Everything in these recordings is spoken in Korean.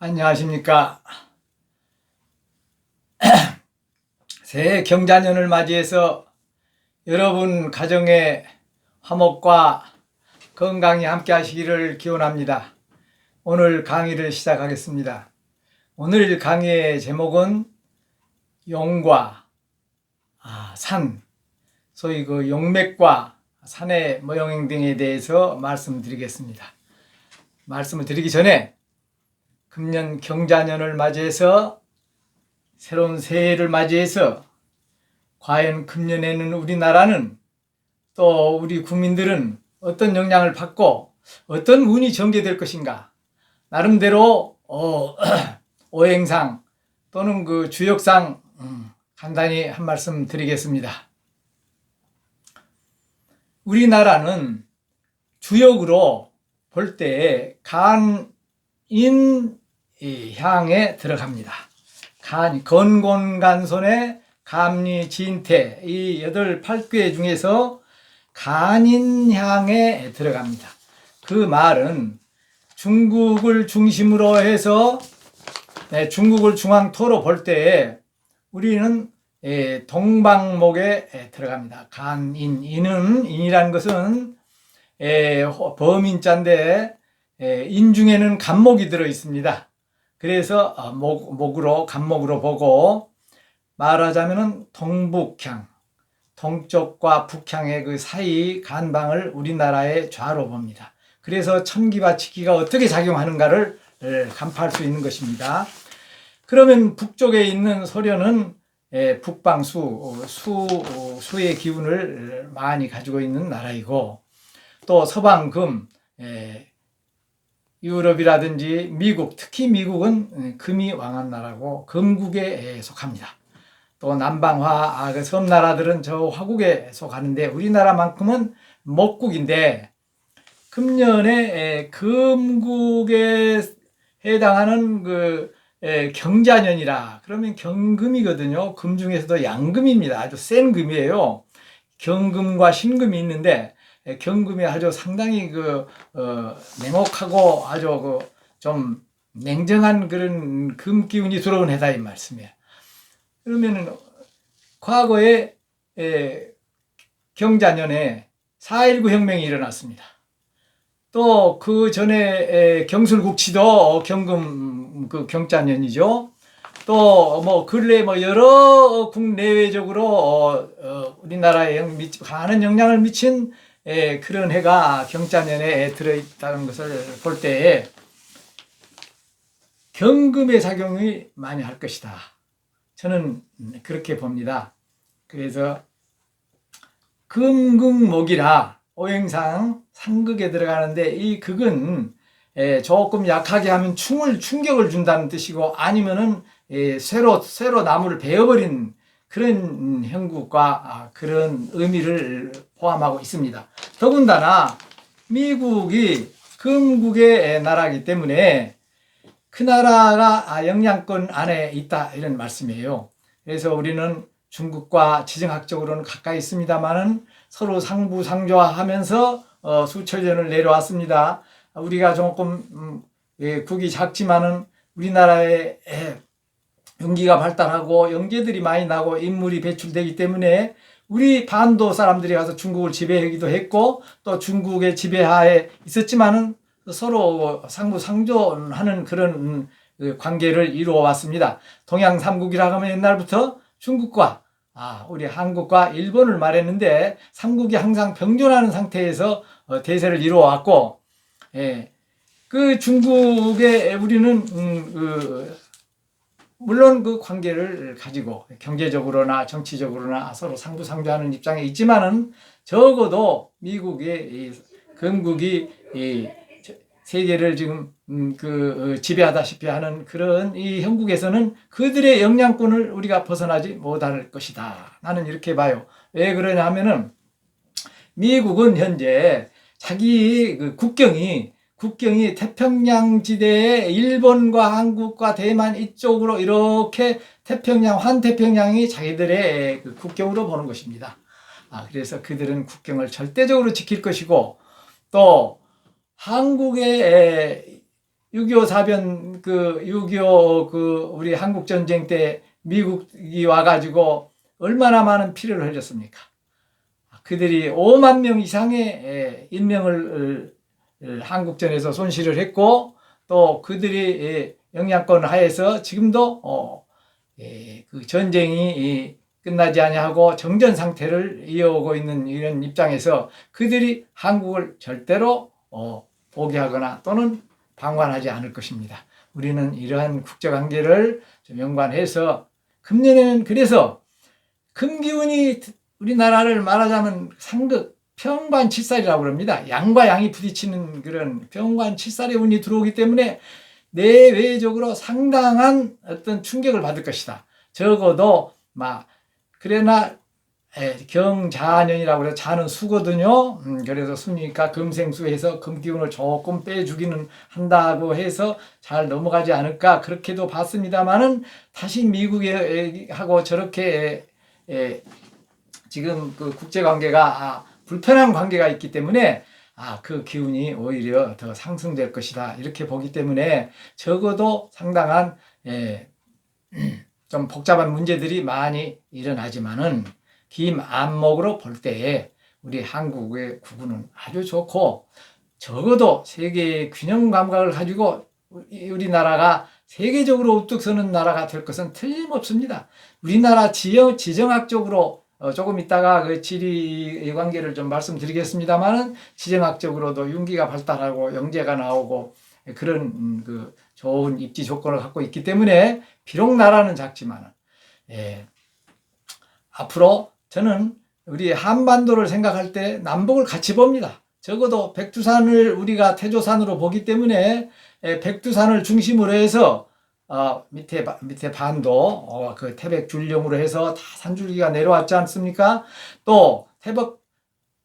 안녕하십니까. 새해 경자년을 맞이해서 여러분 가정의 화목과 건강이 함께 하시기를 기원합니다. 오늘 강의를 시작하겠습니다. 오늘 강의의 제목은 용과 산, 소위 그 용맥과 산의 모형 등에 대해서 말씀드리겠습니다. 말씀을 드리기 전에 금년 경자년을 맞이해서 새로운 새해를 맞이해서 과연 금년에는 우리나라는 또 우리 국민들은 어떤 영향을 받고 어떤 운이 전개될 것인가, 나름대로 오행상 또는 그 주역상 간단히 한 말씀 드리겠습니다. 우리나라는 주역으로 볼 때 간인향에 들어갑니다. 건곤간손의 감리진태, 이 8귀 중에서 간인향에 들어갑니다. 그 말은 중국을 중심으로 해서 중국을 중앙토로 볼 때 우리는 동방목에 들어갑니다. 간인, 인이라는 것은 범인자인데 인 중에는 간목이 들어 있습니다. 그래서 간목으로 보고, 말하자면은 동북향, 동쪽과 북향의 그 사이 간방을 우리나라의 좌로 봅니다. 그래서 천기와 직기가 어떻게 작용하는가를 간파할 수 있는 것입니다. 그러면 북쪽에 있는 소련은 북방수, 수의 기운을 많이 가지고 있는 나라이고, 또 서방금, 유럽이라든지 미국, 특히 미국은 금이 왕한 나라고 금국에 속합니다. 또 남방화, 그 섬나라들은 저 화국에 속하는데 우리나라만큼은 목국인데, 금년에 금국에 해당하는 그 경자년이라 그러면 경금이거든요. 금 중에서도 양금입니다. 아주 센 금이에요. 경금과 신금이 있는데 경금이 아주 상당히 냉혹하고 아주 좀 냉정한 그런 금 기운이 들어온 해다 이 말씀이에요. 그러면은 과거에 경자년에 4.19 혁명이 일어났습니다. 또 그 전에 경술국치도 경금 경자년이죠. 또 근래 여러 국내외적으로 우리나라에 많은 영향을 미친 그런 해가 경자년에 들어있다는 것을 볼 때 경금의 작용이 많이 할 것이다. 저는 그렇게 봅니다. 그래서 금극목이라 오행상 상극에 들어가는데, 이 극은 조금 약하게 하면 충격을 준다는 뜻이고, 아니면은 쇠로 나무를 베어버린 그런 형국과 그런 의미를 포함하고 있습니다. 더군다나 미국이 금국의 나라이기 때문에 그 나라가 영향권 안에 있다, 이런 말씀이에요. 그래서 우리는 중국과 지정학적으로는 가까이 있습니다만은 서로 상부상조하면서 수천 년을 내려왔습니다. 우리가 조금 국이 작지만은 우리나라의 연기가 발달하고 영계들이 많이 나고 인물이 배출되기 때문에 우리 반도 사람들이 가서 중국을 지배하기도 했고, 또 중국의 지배하에 있었지만은 서로 상부상조하는 그런 관계를 이루어 왔습니다. 동양 삼국이라고 하면 옛날부터 중국과 우리 한국과 일본을 말했는데, 삼국이 항상 병존하는 상태에서 대세를 이루어 왔고, 그 중국에 우리는 물론 그 관계를 가지고 경제적으로나 정치적으로나 서로 상부상조하는 입장에 있지만은, 적어도 미국의 건국이 세계를 지금 지배하다시피 하는 그런 이 형국에서는 그들의 영향권을 우리가 벗어나지 못할 것이다. 나는 이렇게 봐요. 왜 그러냐 하면은, 미국은 현재 자기 국경이 태평양 지대에 일본과 한국과 대만 이쪽으로 이렇게 환태평양이 자기들의 국경으로 보는 것입니다. 그래서 그들은 국경을 절대적으로 지킬 것이고, 또 한국의 6.25 사변, 6.25 우리 한국 전쟁 때 미국이 와가지고 얼마나 많은 피를 흘렸습니까? 그들이 5만 명 이상의 인명을 한국전에서 손실을 했고, 또 그들이 영향권 하에서 지금도 그 전쟁이 끝나지 아니하고 정전 상태를 이어오고 있는 이런 입장에서 그들이 한국을 절대로 포기하거나 또는 방관하지 않을 것입니다. 우리는 이러한 국제관계를 좀 연관해서 금년에는 그래서 금기운이 우리나라를 말하자면 상극 평관칠살이라고 합니다. 양과 양이 부딪히는 그런 평관칠살의 운이 들어오기 때문에 내외적으로 상당한 어떤 충격을 받을 것이다. 적어도 그러나 경자년이라고 해서 자는 수거든요. 그래서 수니까 금생수해서 금기운을 조금 빼주기는 한다고 해서 잘 넘어가지 않을까 그렇게도 봤습니다만은 다시 미국하고 저렇게 지금 그 국제관계가 불편한 관계가 있기 때문에 그 기운이 오히려 더 상승될 것이다 이렇게 보기 때문에 적어도 상당한 좀 복잡한 문제들이 많이 일어나지만은 김 안목으로 볼 때에 우리 한국의 국운은 아주 좋고 적어도 세계의 균형 감각을 가지고 우리나라가 세계적으로 우뚝 서는 나라가 될 것은 틀림없습니다. 우리나라 지정학적으로 조금 이따가 그 지리 관계를 좀 말씀드리겠습니다만은 지정학적으로도 윤기가 발달하고 영재가 나오고 그런 그 좋은 입지 조건을 갖고 있기 때문에 비록 나라는 작지만은 앞으로 저는 우리 한반도를 생각할 때 남북을 같이 봅니다. 적어도 백두산을 우리가 태조산으로 보기 때문에 백두산을 중심으로 해서 밑에 반도 그 태백 줄령으로 해서 다 산줄기가 내려왔지 않습니까? 또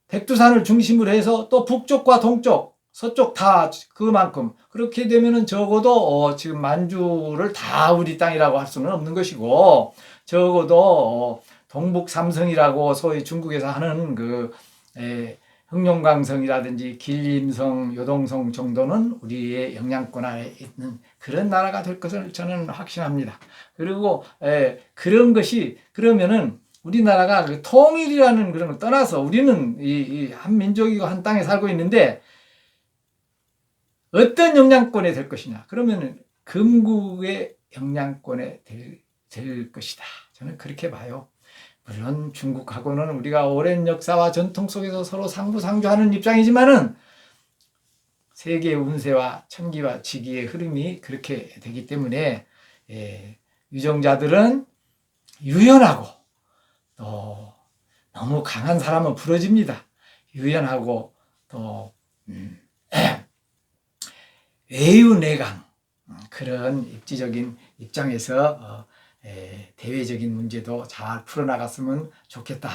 백두산을 중심으로 해서 또 북쪽과 동쪽 서쪽 다 그만큼 그렇게 되면은 적어도 지금 만주를 다 우리 땅이라고 할 수는 없는 것이고 적어도 동북 삼성이라고 소위 중국에서 하는 그 흑룡강성이라든지 길림성, 요동성 정도는 우리의 영향권 아래 있는 그런 나라가 될 것을 저는 확신합니다. 그리고 그런 것이 그러면은 우리나라가 그 통일이라는 그런 걸 떠나서 우리는 이 한민족이고 한 땅에 살고 있는데 어떤 영향권에 될 것이냐? 그러면은 금국의 영향권에 될 것이다. 저는 그렇게 봐요. 물론 중국하고는 우리가 오랜 역사와 전통 속에서 서로 상부상조하는 입장이지만은 세계의 운세와 천기와 지기의 흐름이 그렇게 되기 때문에 유정자들은 유연하고 또 너무 강한 사람은 부러집니다. 유연하고 또 외유내강 그런 입지적인 입장에서 대외적인 문제도 잘 풀어나갔으면 좋겠다.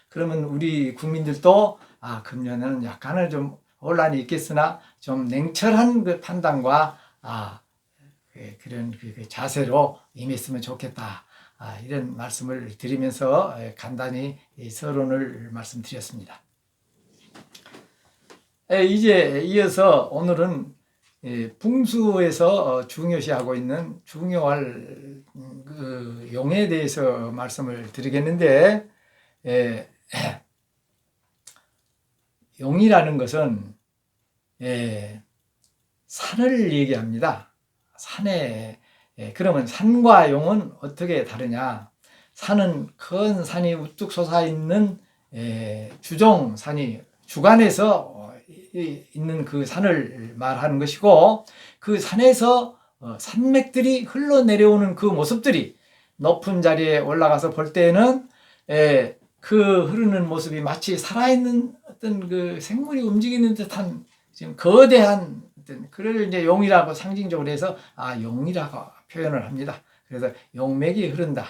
그러면 우리 국민들도 금년에는 약간은 좀 혼란이 있겠으나 좀 냉철한 그 판단과 그런 그 자세로 임했으면 좋겠다. 이런 말씀을 드리면서 간단히 서론을 말씀드렸습니다. 이제 이어서 오늘은 풍수에서 중요시하고 있는 중요할 그 용에 대해서 말씀을 드리겠는데 용이라는 것은 산을 얘기합니다. 산에 그러면 산과 용은 어떻게 다르냐? 산은 큰 산이 우뚝 솟아있는 주종산이 주간에서 있는 그 산을 말하는 것이고 그 산에서 산맥들이 흘러내려오는 그 모습들이 높은 자리에 올라가서 볼 때에는 그 흐르는 모습이 마치 살아있는 어떤 그 생물이 움직이는 듯한 지금 거대한 어떤 그를 이제 용이라고 상징적으로 해서 용이라고 표현을 합니다. 그래서 용맥이 흐른다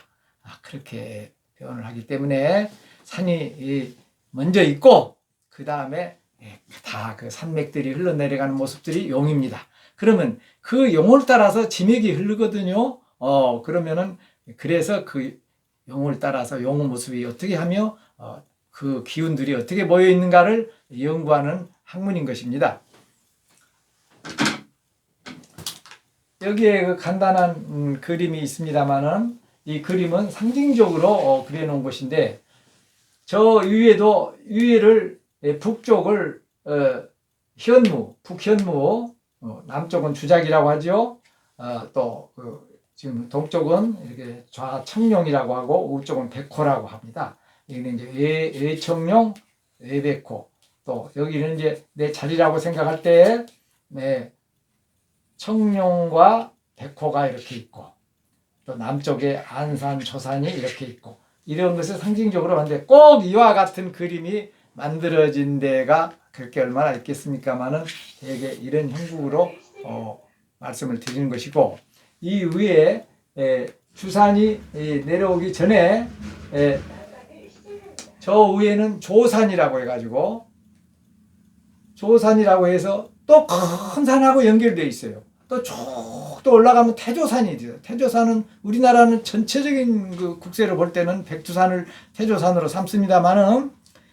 그렇게 표현을 하기 때문에 산이 먼저 있고 그 다음에 다 그 산맥들이 흘러내려가는 모습들이 용입니다. 그러면 그 용을 따라서 지맥이 흐르거든요. 그러면은 그래서 그 용을 따라서 용의 모습이 어떻게 하며 그 기운들이 어떻게 모여 있는가를 연구하는 학문인 것입니다. 여기에 그 간단한 그림이 있습니다만은 이 그림은 상징적으로 그려놓은 것인데 저 위에를 북쪽을 현무, 북현무, 남쪽은 주작이라고 하죠. 또 지금 동쪽은 이렇게 좌청룡이라고 하고 우쪽은 백호라고 합니다. 여기는 이제 외청룡, 외백호. 또 여기는 이제 내 자리라고 생각할 때 청룡과 백호가 이렇게 있고 또 남쪽에 안산, 조산이 이렇게 있고 이런 것을 상징적으로 하는데 꼭 이와 같은 그림이 만들어진 데가 그렇게 얼마나 있겠습니까마는 되게 이런 형국으로 말씀을 드리는 것이고 이 위에 주산이 내려오기 전에 저 위에는 조산이라고 해가지고 조산이라고 해서 또 큰 산하고 연결되어 있어요. 또 올라가면 태조산이 있어요. 태조산은 우리나라는 전체적인 그 국세를 볼 때는 백두산을 태조산으로 삼습니다만은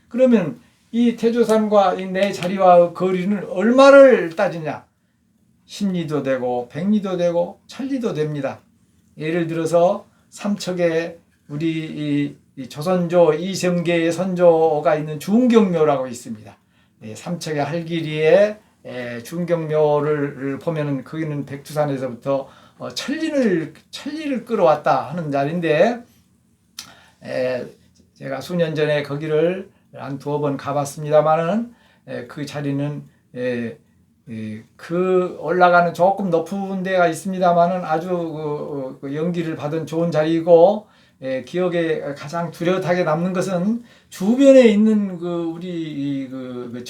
그러면 이 태조산과 이 내 자리와 거리는 얼마를 따지냐? 10리도 되고 100리도 되고 1000리도 됩니다. 예를 들어서 삼척에 우리 이 조선조 이성계의 선조가 있는 중경묘라고 있습니다. 삼척의 할기리에 중경묘를 보면은 거기는 백두산에서부터 천리를 끌어왔다 하는 자리인데 제가 수년 전에 거기를 한 2번 가봤습니다만은 그 자리는 그 올라가는 조금 높은 데가 있습니다만은 아주 그 연기를 받은 좋은 자리이고 기억에 가장 뚜렷하게 남는 것은 주변에 있는 그 우리 그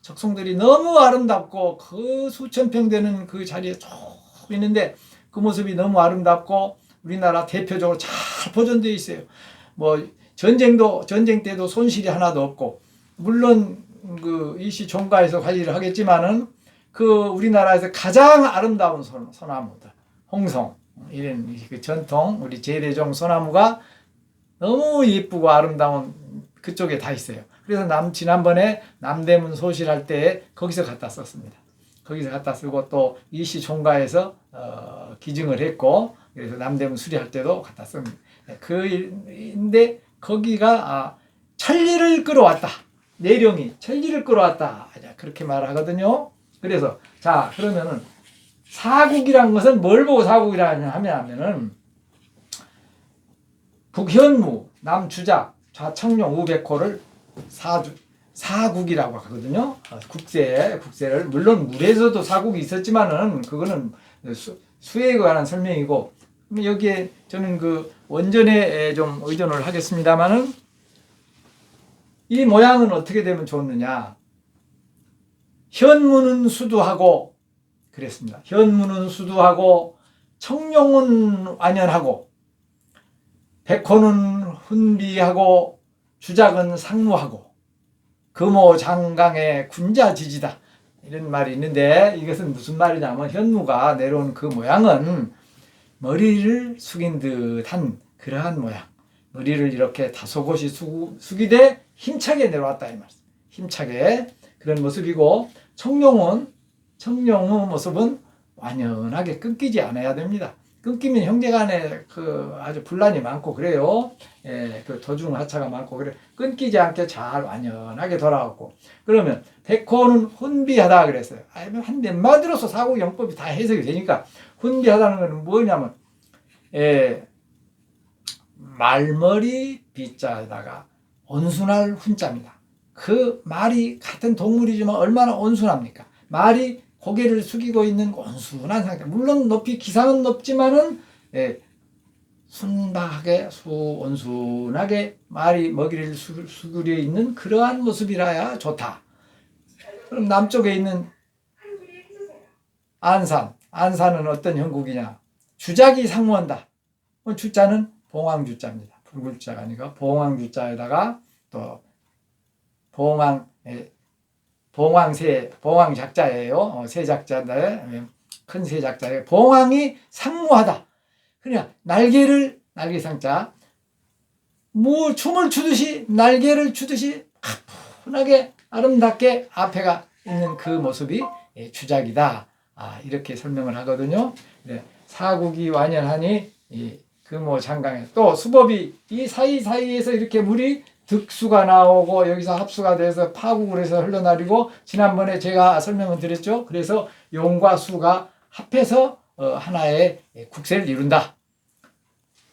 적송들이 너무 아름답고 그 수천 평 되는 그 자리에 쭉 있는데 그 모습이 너무 아름답고 우리나라 대표적으로 잘 보존되어 있어요. 뭐 전쟁 때도 손실이 하나도 없고 물론 그 이시 종가에서 관리를 하겠지만은 그 우리나라에서 가장 아름다운 소나무들 홍송 이런 그 전통 우리 제대종 소나무가 너무 예쁘고 아름다운 그쪽에 다 있어요. 그래서 지난번에 남대문 소실할 때 거기서 갖다 썼습니다. 거기서 갖다 쓰고 또 이시 종가에서 기증을 했고 그래서 남대문 수리할 때도 갖다 씁니다. 그인데 거기가 천리를 끌어왔다. 내령이 천리를 끌어왔다. 그렇게 말하거든요. 그래서 자 그러면은 사국이란 것은 뭘 보고 사국이라 하면은 북현무, 남주작, 좌청룡, 우백호를 사국이라고 하거든요. 국세를 물론 물에서도 사국이 있었지만은 그거는 수에 관한 설명이고 여기에 저는 그 원전에 좀 의존을 하겠습니다만은 이 모양은 어떻게 되면 좋느냐? 현무는 수두하고 그랬습니다. 현무는 수두하고 청룡은 완연하고 백호는 훈비하고 주작은 상무하고 금호장강의 군자지지다 이런 말이 있는데 이것은 무슨 말이냐면 현무가 내려온 그 모양은 머리를 숙인 듯한 그러한 모양 머리를 이렇게 다소곳이 숙이되 힘차게 내려왔다 이 말씀 힘차게 그런 모습이고 청룡의 모습은 완연하게 끊기지 않아야 됩니다. 끊기면 형제간에 그 아주 분란이 많고 그래요. 그 도중하차가 많고 그래 끊기지 않게 잘 완연하게 돌아왔고 그러면 백호는 훈비하다 그랬어요. 한 몇 마디로서 사고 영법이 다 해석이 되니까 훈비하다는 것은 뭐냐면 말머리 비자에다가 온순할 훈자입니다. 그 말이 같은 동물이지만 얼마나 온순합니까? 말이 고개를 숙이고 있는 온순한 상태. 물론 기상은 높지만은 순박하게 온순하게 말이 먹이를 숙이려 있는 그러한 모습이라야 좋다. 그럼 남쪽에 있는 안산은 어떤 형국이냐? 주작이 상무한다. 주자는 봉황주자입니다. 붉을자가 아니고 봉황주자에다가 또 봉황작자예요. 세작자인데 큰 세작자예요. 봉황이 상무하다. 그냥 날개상자 춤을 추듯이 날개를 추듯이 가뿐하게 아름답게 앞에가 있는 그 모습이 주작이다 이렇게 설명을 하거든요. 네, 사국이 완연하니 금호 장강에 또 수법이 이 사이사이에서 이렇게 물이 득수가 나오고 여기서 합수가 돼서 파국을 해서 흘러내리고 지난번에 제가 설명을 드렸죠. 그래서 용과 수가 합해서 하나의 국세를 이룬다.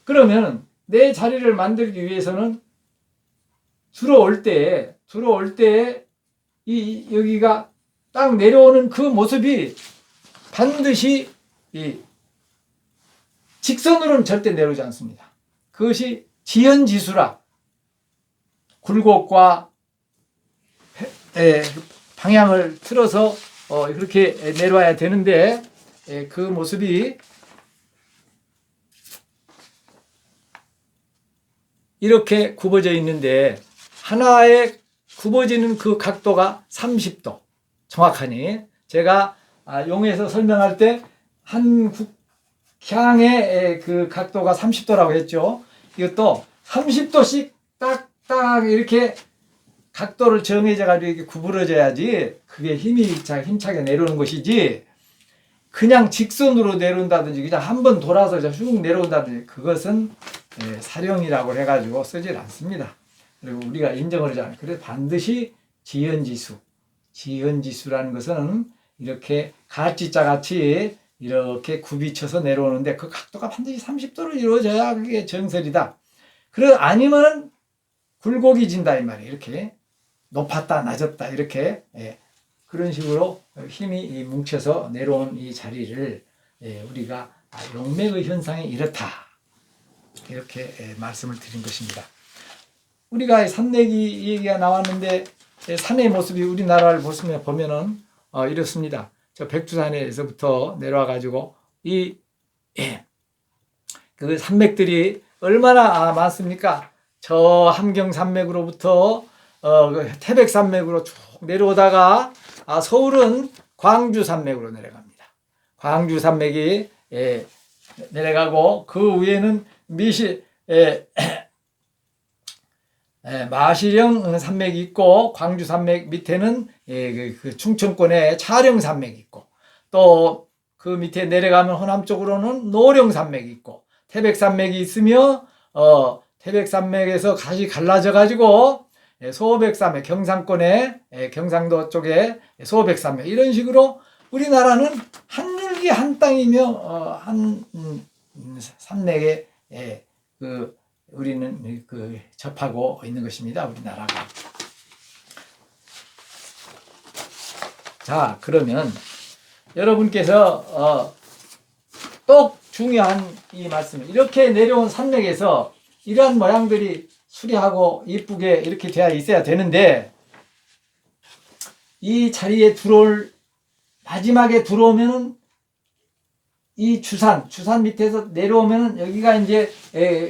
그러면 내 자리를 만들기 위해서는 들어올 때 여기가 딱 내려오는 그 모습이 반드시 직선으로는 절대 내려오지 않습니다. 그것이 지연지수라 굴곡과 방향을 틀어서 그렇게 내려와야 되는데 그 모습이 이렇게 굽어져 있는데 하나의 굽어지는 그 각도가 30도 정확하니 제가 용에서 설명할 때 한 국향의 그 각도가 30도라고 했죠. 이것도 30도씩 딱딱 이렇게 각도를 정해져 가지고 이렇게 구부러져야지 그게 힘차게 내려오는 것이지 그냥 직선으로 내려온다든지 그냥 한번 돌아서 쭉 내려온다든지 그것은 사령이라고 해가지고 쓰질 않습니다. 그리고 우리가 인정을 하지 않아요. 그래서 반드시 지연지수라는 것은 이렇게 가지자 같이 이렇게 굽이쳐서 내려오는데 그 각도가 반드시 30도로 이루어져야 그게 정설이다. 그래 아니면 굴곡이 진다 이 말이에요. 이렇게 높았다 낮았다 이렇게 그런 식으로 힘이 뭉쳐서 내려온 이 자리를 우리가 용맥의 현상이 이렇다 이렇게 말씀을 드린 것입니다. 우리가 산내기 얘기가 나왔는데 산의 모습이 우리나라를 보면은 이렇습니다. 저 백두산에서부터 내려와 가지고 그 산맥들이 얼마나 많습니까? 저 함경산맥으로부터 태백산맥으로 쭉 내려오다가 서울은 광주산맥으로 내려갑니다. 광주산맥이 내려가고 그 위에는 마시령 산맥이 있고 광주 산맥 밑에는 그 충청권의 차령 산맥이 있고 또 그 밑에 내려가면 호남 쪽으로는 노령 산맥이 있고 태백 산맥이 있으며 태백 산맥에서 다시 갈라져 가지고 소백 산맥 경상권의 경상도 쪽에 소백 산맥 이런 식으로 우리나라는 한 줄기 한 땅이며 한 산맥에 그 우리는 그 접하고 있는 것입니다. 우리나라가. 자, 그러면 여러분께서 또 중요한 이 말씀을 이렇게 내려온 산맥에서 이러한 모양들이 수려하고 이쁘게 이렇게 되어 있어야 되는데 이 자리에 마지막에 들어오면은 이 주산 밑에서 내려오면 여기가 이제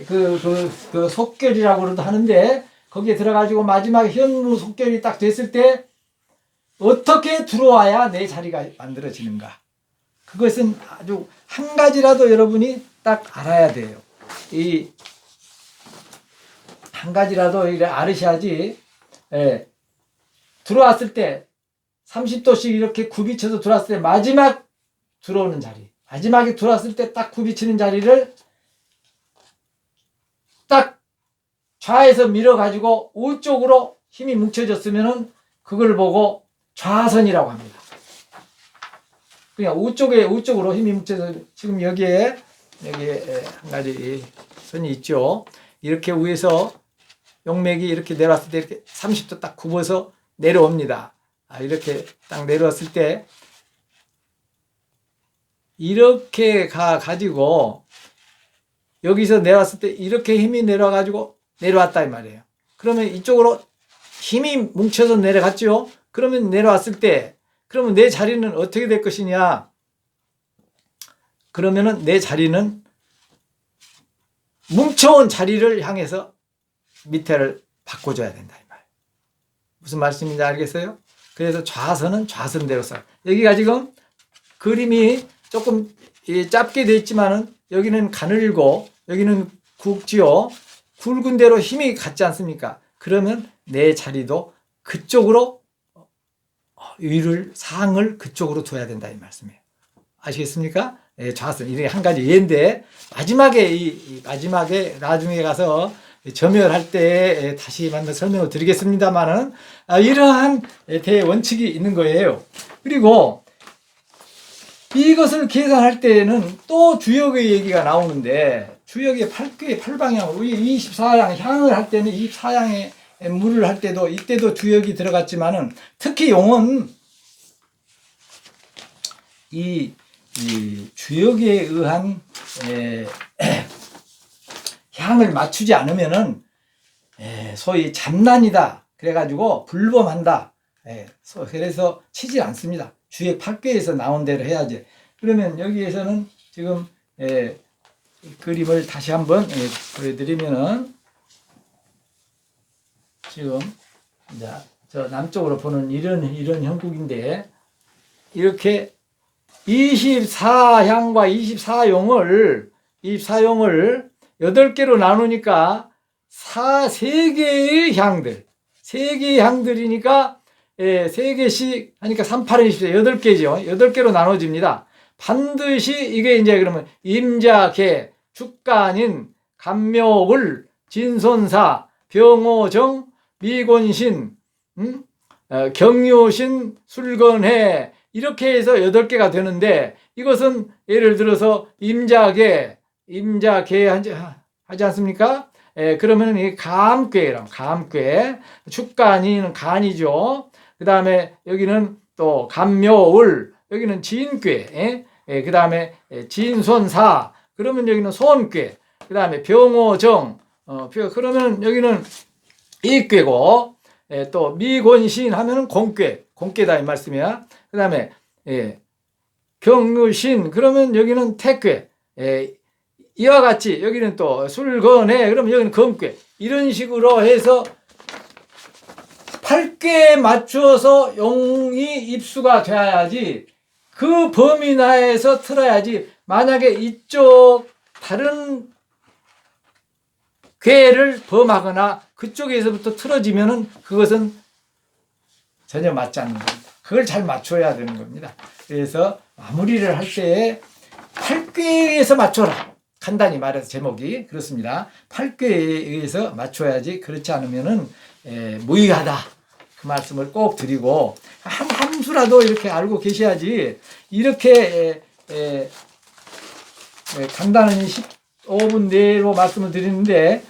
그 속결이라고 하는데 거기에 들어가지고 마지막에 현무 속결이 딱 됐을 때 어떻게 들어와야 내 자리가 만들어지는가? 그것은 아주 한 가지라도 여러분이 딱 알아야 돼요. 이 한 가지라도 이래 알으셔야지. 들어왔을 때 30도씩 이렇게 굽이쳐서 들어왔을 때 마지막 들어오는 자리. 마지막에 들어왔을 때 딱 굽이치는 자리를 딱 좌에서 밀어가지고 우쪽으로 힘이 뭉쳐졌으면은 그걸 보고 좌선이라고 합니다. 그냥 우쪽으로 힘이 뭉쳐서 지금 여기에 한 가지 선이 있죠. 이렇게 위에서 용맥이 이렇게 내려왔을 때 이렇게 30도 딱 굽어서 내려옵니다. 이렇게 딱 내려왔을 때 이렇게 가지고 여기서 내려왔을 때 이렇게 힘이 내려가지고 내려왔다 이 말이에요. 그러면 이쪽으로 힘이 뭉쳐서 내려갔죠. 그러면 내려왔을 때 그러면 내 자리는 어떻게 될 것이냐? 그러면은 내 자리는 뭉쳐온 자리를 향해서 밑에를 바꿔줘야 된다 이 말이에요. 무슨 말씀인지 알겠어요? 그래서 좌선은 좌선대로 써. 여기가 지금 그림이 조금 짧게 돼 있지만은 여기는 가늘고 여기는 굵지요. 굵은 대로 힘이 갔지 않습니까? 그러면 내 자리도 그쪽으로 상을 그쪽으로 둬야 된다 이 말씀이에요. 아시겠습니까? 예, 좌선. 이게 한 가지 예인데, 마지막에, 마지막에 나중에 가서 점열할 때 다시 한번 설명을 드리겠습니다만은, 이러한 대원칙이 있는 거예요. 그리고 이것을 계산할 때는 또 주역의 얘기가 나오는데, 주역의 8개, 8방향, 24양, 향을 할 때는 24양의 물을 할 때도, 이때도 주역이 들어갔지만은, 특히 용은 이 주역에 의한 향을 맞추지 않으면은 소위 잡난이다. 그래가지고 불범한다. 그래서 치지 않습니다. 주역 8궤에서 나온 대로 해야지. 그러면 여기에서는 지금 그림을 다시 한번 보여드리면은 지금 이제 저 남쪽으로 보는 이런 형국인데 이렇게 24향과 24용을 8개로 나누니까 3개의 향들, 3개의 향들이니까 3개씩 하니까 3, 8은 24, 8개죠. 8개로 나눠집니다. 반드시 이게 이제 그러면 임자계, 축간인, 간묘을, 진손사, 병오정, 미곤신, 경유신, 술건해 이렇게 해서 8개가 되는데 이것은 예를 들어서 임자계 하지 않습니까? 그러면 이 감괴랑 감괴, 축간이는 간이죠. 그 다음에 여기는 또 간묘을, 여기는 진괴, 그 다음에 진손사, 그러면 여기는 손괴, 그 다음에 병오정, 그러면 여기는 이괴고, 또 미곤신 하면은 공괴다 이 말씀이야. 그 다음에 경유신 그러면 여기는 태괴, 이와 같이 여기는 또 술건해 그러면 여기는 검괴, 이런 식으로 해서 8궤에 맞추어서 용이 입수가 돼야지 그 범위 내에서 틀어야지. 만약에 이쪽 다른 궤를 범하거나 그쪽에서부터 틀어지면은 그것은 전혀 맞지 않는 겁니다. 그걸 잘 맞춰야 되는 겁니다. 그래서 마무리를 할 때 8궤에서 맞춰라. 간단히 말해서 제목이 그렇습니다. 8궤에 의해서 맞춰야지 그렇지 않으면은 무의하다. 그 말씀을 꼭 드리고 한 함수라도 이렇게 알고 계셔야지 이렇게 간단히 15분 내로 말씀을 드리는데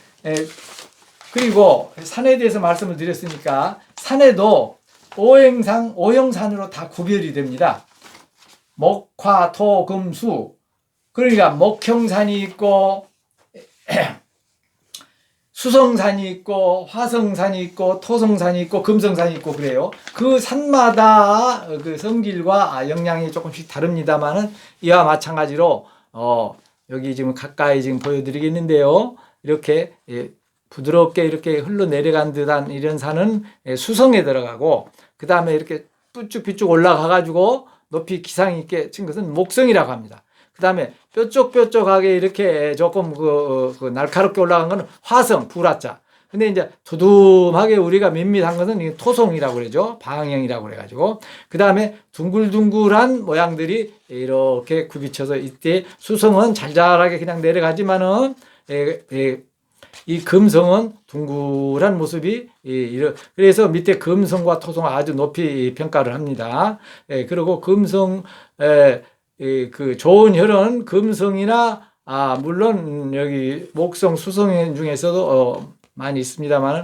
그리고 산에 대해서 말씀을 드렸으니까 산에도 오형산으로 다 구별이 됩니다. 목화, 토, 금, 수. 그러니까 목형산이 있고 수성산이 있고 화성산이 있고 토성산이 있고 금성산이 있고 그래요. 그 산마다 그 성질과 영향이 조금씩 다릅니다만은 이와 마찬가지로 여기 지금 가까이 지금 보여드리겠는데요. 이렇게 부드럽게 이렇게 흘러내려간 듯한 이런 산은 수성에 들어가고 그 다음에 이렇게 삐쭉 올라가 가지고 높이 기상 있게 친 것은 목성이라고 합니다. 그 다음에 뾰족하게 이렇게 조금 날카롭게 올라간 거는 화성, 불화자. 근데 이제 두둠하게 우리가 밋밋한 것은 토성이라고 그러죠. 방향이라고 그래가지고. 그 다음에 둥글둥글한 모양들이 이렇게 굽이쳐서 이때 수성은 잘잘하게 그냥 내려가지만은 이 금성은 둥글한 모습이 그래서 밑에 금성과 토성을 아주 높이 평가를 합니다. 그리고 금성 그 좋은 혈은 금성이나 물론 여기 목성 수성 중에서도 많이 있습니다만